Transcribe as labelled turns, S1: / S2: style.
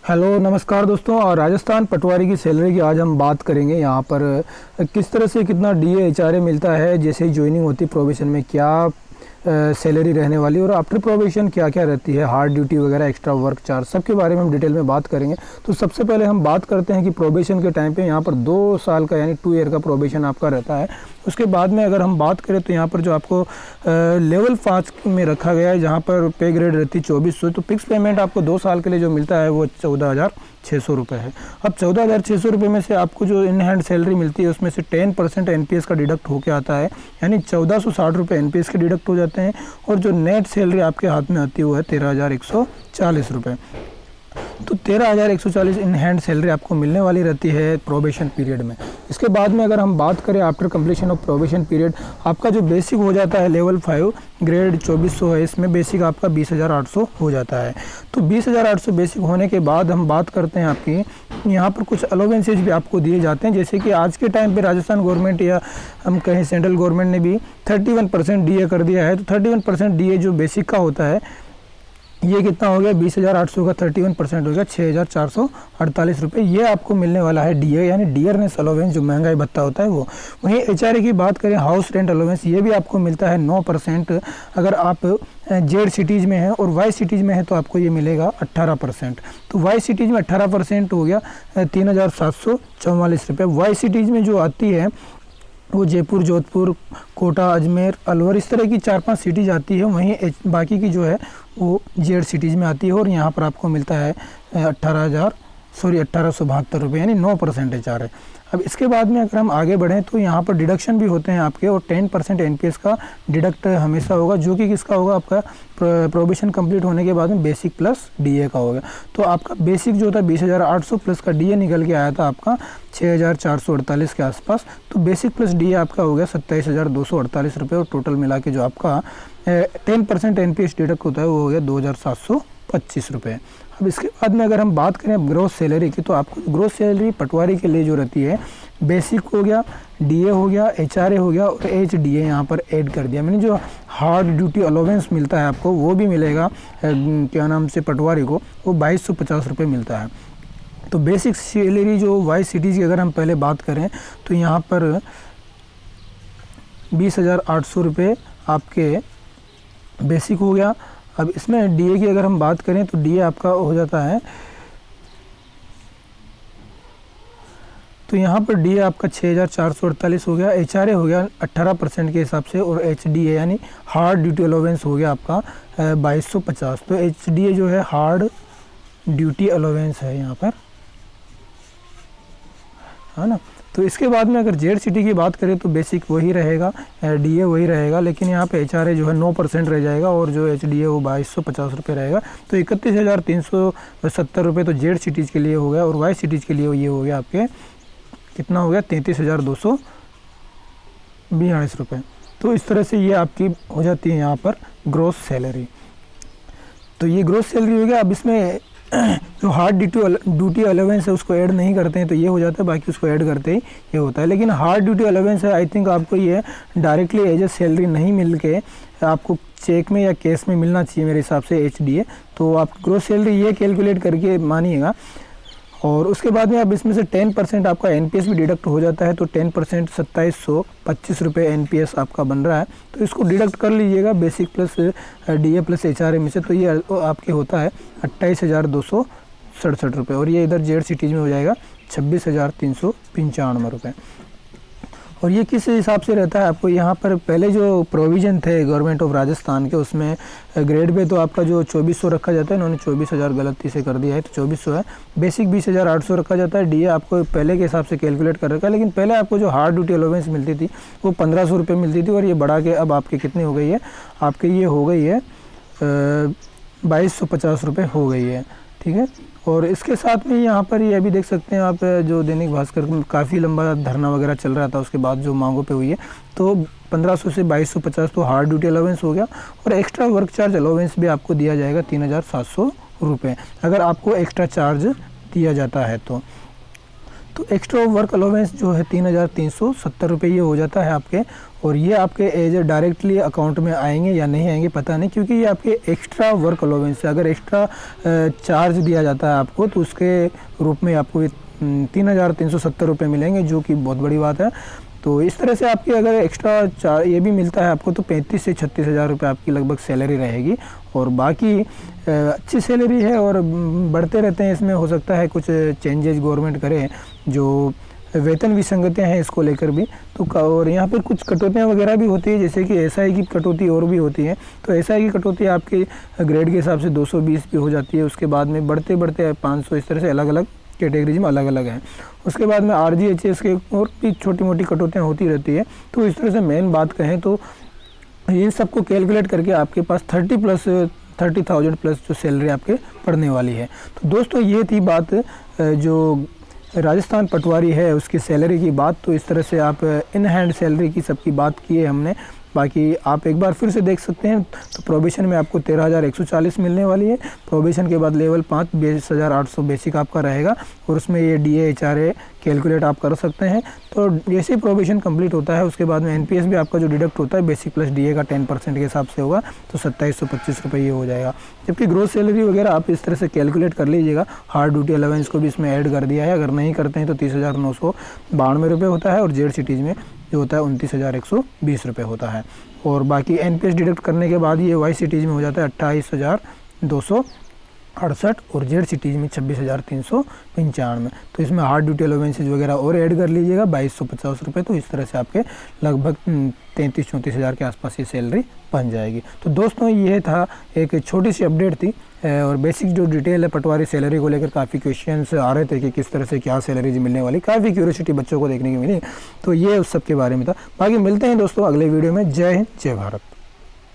S1: Hello नमस्कार दोस्तों। और राजस्थान पटवारी की सैलरी की आज हम बात करेंगे। यहाँ पर किस तरह से कितना डीए एचआरए मिलता है, जैसे ही ज्वाइनिंग होती है प्रोबेशन में क्या सैलरी रहने वाली और आफ्टर प्रोबेशन क्या क्या रहती है, हार्ड ड्यूटी वगैरह, एक्स्ट्रा वर्क चार्ज, सब के बारे में हम डिटेल में बात करेंगे। तो सबसे पहले हम बात करते हैं कि प्रोबेशन के टाइम पे यहाँ पर 2 साल का यानी 2 ईयर का प्रोबेशन आपका रहता है। उसके बाद में अगर हम बात करें तो यहाँ पर जो आपको लेवल 5 में रखा गया है, जहाँ पर पे ग्रेड रहती है 2400, तो फिक्स पेमेंट आपको 2 साल के लिए जो मिलता है वो 14,600 रुपये है। अब 14,600 रुपये में से आपको जो इन हैंड सैलरी मिलती है उसमें से 10% एनपीएस का डिडक्ट होकर आता है, यानी 1460 रुपये एनपीएस के डिडक्ट हो जाते हैं। और जो नेट सैलरी आपके हाथ में आती है वो है 13,140 रुपये। तो 13,140 इन हैंड सैलरी आपको मिलने वाली रहती है प्रोबेशन पीरियड में। इसके बाद में अगर हम बात करें after completion of probation period, आपका जो बेसिक हो जाता है लेवल 5 ग्रेड 2400 है, इसमें बेसिक आपका 20,800 हो जाता है। तो 20,800 बेसिक होने के बाद हम बात करते हैं आपकी यहाँ पर कुछ अलाउंसेज भी आपको दिए जाते हैं, जैसे कि आज के टाइम पे राजस्थान गवर्नमेंट या हम कहें सेंट्रल गवर्नमेंट ने भी 31% डीए कर दिया है। तो 31% डीए जो बेसिक का होता है ये कितना हो गया, 20,800 का 31% हो गया 6,448 रुपये। ये आपको मिलने वाला है डीए यानी डियरनेस अलाउंस, जो महंगाई भत्ता होता है वो। वहीं एचआरए की बात करें, हाउस रेंट अलाउंस, ये भी आपको मिलता है 9%। अगर आप जेड सिटीज़ में है और वाई सिटीज़ में है तो आपको ये मिलेगा 18%। तो वाई सिटीज़ में 18% हो गया 3,744 रुपये। वाई सिटीज़ में जो आती है वो जयपुर, जोधपुर, कोटा, अजमेर, अलवर, इस तरह की 4-5 सिटीज़ आती है। वहीं बाकी की जो है वो जेड सिटीज़ में आती है और यहाँ पर आपको मिलता है 1,872 रुपये, यानी 9% एचआर है। अब इसके बाद में अगर हम आगे बढ़ें तो यहाँ पर डिडक्शन भी होते हैं आपके, और 10% एनपीएस का डिडक्ट हमेशा होगा, जो कि किसका होगा, आपका प्रोबेशन कंप्लीट होने के बाद में बेसिक प्लस डीए का होगा। तो आपका बेसिक जो था 20,800 प्लस का डीए निकल के आया था आपका 6,448 के आसपास। तो बेसिक प्लस डीए आपका हो गया 27,248 रुपये, और टोटल मिला के जो आपका 10% एनपीएस डिडक्ट होता है वो हो गया 2,725 रुपये। अब इसके बाद में अगर हम बात करें ग्रोस सैलरी की, तो आपको ग्रोस सैलरी पटवारी के लिए जो रहती है, बेसिक हो गया, डीए हो गया, एचआरए हो गया और एचडीए यहाँ पर ऐड कर दिया। मैंने जो हार्ड ड्यूटी अलाउंस मिलता है आपको वो भी मिलेगा, क्या नाम से, पटवारी को, वो 2,250 रुपये मिलता है। तो बेसिक सैलरी जो वाई सिटीज़ की अगर हम पहले बात करें तो यहाँ पर 20,800 रुपये आपके बेसिक हो गया। अब इसमें डीए की अगर हम बात करें तो डीए आपका हो जाता है, तो यहाँ पर डीए आपका 6,448 हो गया। एचआरए हो गया 18% के हिसाब से, और एचडीए यानी हार्ड ड्यूटी अलाउंस हो गया आपका 2,250। तो एचडीए जो है हार्ड ड्यूटी अलाउंस है यहाँ पर, है ना। तो इसके बाद में अगर जेड सिटी की बात करें तो बेसिक वही रहेगा, डीए वही रहेगा, लेकिन यहाँ पे एचआरए जो है 9% रह जाएगा, और जो एचडीए वो 2,250 रुपये रहेगा। तो 31,370 रुपये तो जेड सिटीज़ के लिए हो गया, और वाई सिटीज़ के लिए ये हो गया आपके कितना हो गया 33,242 रुपये। तो इस तरह से ये आपकी हो जाती है यहाँ पर ग्रोस सैलरी। तो ये ग्रोस सैलरी हो गया। अब इसमें जो हार्ड ड्यूटी अलाउंस है उसको ऐड नहीं करते हैं तो ये हो जाता है, बाकी उसको ऐड करते ही ये होता है। लेकिन हार्ड ड्यूटी अलाउंस है, आई थिंक आपको ये डायरेक्टली एज ए सैलरी नहीं मिल के आपको चेक में या कैश में मिलना चाहिए मेरे हिसाब से, एचडीए। तो आप ग्रोस सैलरी ये कैलकुलेट करके मानिएगा। और उसके बाद में अब इसमें से 10% आपका एनपीएस भी डिडक्ट हो जाता है। तो 10% 2,725 रुपये एनपीएस आपका बन रहा है, तो इसको डिडक्ट कर लीजिएगा basic plus DA plus HRA में से। तो ये आपके होता है 28,267 रुपये, और ये इधर जेड सिटीज़ में हो जाएगा 26,395 रुपये। और ये किस हिसाब से रहता है आपको, यहाँ पर पहले जो प्रोविज़न थे गवर्नमेंट ऑफ राजस्थान के, उसमें ग्रेड पे तो आपका जो 2,400 रखा जाता है, इन्होंने 24,000 गलती से कर दिया है, तो 2,400 है। बेसिक 20,800 रखा जाता है। डीए आपको पहले के हिसाब से कैलकुलेट कर रखा है, लेकिन पहले आपको जो हार्ड ड्यूटी अलाउंस मिलती थी वो 1,500 रुपये मिलती थी, और ये बढ़ा के अब आपके कितनी हो गई है, आपके ये हो गई है 2,250 रुपये हो गई है, ठीक है। और इसके साथ में यहाँ पर ये अभी देख सकते हैं आप, जो दैनिक भास्कर में काफ़ी लंबा धरना वगैरह चल रहा था, उसके बाद जो मांगों पे हुई है, तो 1,500 से 2,250 तो हार्ड ड्यूटी अलाउंस हो गया, और एक्स्ट्रा वर्क चार्ज अलाउंस भी आपको दिया जाएगा 3,700 रुपये, अगर आपको एक्स्ट्रा चार्ज दिया जाता है तो। तो एक्स्ट्रा वर्क अलाउंस जो है 3,370 रुपये ये हो जाता है आपके, और ये आपके एज डायरेक्टली अकाउंट में आएंगे या नहीं आएंगे पता नहीं, क्योंकि ये आपके एक्स्ट्रा वर्क अलाउंस है। अगर एक्स्ट्रा चार्ज दिया जाता है आपको तो उसके रूप में आपको 3,370 रुपये मिलेंगे, जो कि बहुत बड़ी बात है। तो इस तरह से आपकी अगर एक्स्ट्रा ये भी मिलता है आपको तो 35 से 36 हज़ार रुपये आपकी लगभग सैलरी रहेगी। और बाकी अच्छी सैलरी है और बढ़ते रहते हैं। इसमें हो सकता है कुछ चेंजेस गवर्नमेंट करे, जो वेतन विसंगतियाँ हैं इसको लेकर भी तो और यहाँ पर कुछ कटौतियाँ वगैरह भी होती है, जैसे कि एसआई की कटौती और भी होती है। तो एसआई की कटौती आपके ग्रेड के हिसाब से 220 भी हो जाती है, उसके बाद में बढ़ते बढ़ते 500, इस तरह से अलग अलग कैटेगरीज में अलग अलग हैं। उसके बाद में RGHS के और भी छोटी मोटी कटौतियाँ होती रहती है। तो इस तरह से मेन बात कहें तो इन सबको कैलकुलेट करके आपके पास 30,000 प्लस जो सैलरी आपके पड़ने वाली है। तो दोस्तों ये थी बात जो राजस्थान पटवारी है उसकी सैलरी की बात। तो इस तरह से आप इन हैंड सैलरी की सबकी बात की है हमने। बाकी आप एक बार फिर से देख सकते हैं। तो प्रोबेशन में आपको 13,140 मिलने वाली है। प्रोबेशन के बाद लेवल 5 22,800 बेसिक आपका रहेगा, और उसमें ये DA HRA कैलकुलेट आप कर सकते हैं। तो जैसे ही प्रोबेशन कंप्लीट होता है उसके बाद में NPS भी आपका जो डिडक्ट होता है बेसिक प्लस DA का 10% के हिसाब से होगा, तो 2,725 रुपये ये हो जाएगा। जबकि ग्रोस सैलरी वगैरह आप इस तरह से कैलकुलेट कर लीजिएगा। हार्ड ड्यूटी अलाउंस को भी इसमें ऐड कर दिया है, अगर नहीं करते हैं तो 30,992 रुपये होता है, और जेड सिटीज़ में जो होता है 29,120 रुपये होता है। और बाकी NPS डिडक्ट करने के बाद ये वाई सिटीज़ में हो जाता है 28,268, और जेड सिटीज़ में 26,395। तो इसमें हार्ड ड्यूटी अलाउंसेज वगैरह और ऐड कर लीजिएगा 2,250 रुपये। तो इस तरह से आपके लगभग 33-34 हज़ार के आसपास ये सैलरी बन जाएगी। तो दोस्तों ये था एक छोटी सी अपडेट थी, और बेसिक जो डिटेल है पटवारी सैलरी को लेकर काफ़ी क्वेश्चंस आ रहे थे कि किस तरह से क्या सैलरी मिलने वाली, काफ़ी क्यूरियोसिटी बच्चों को देखने को मिली। तो ये उस सब के बारे में था। बाकी मिलते हैं दोस्तों अगले वीडियो में। जय हिंद, जय भारत।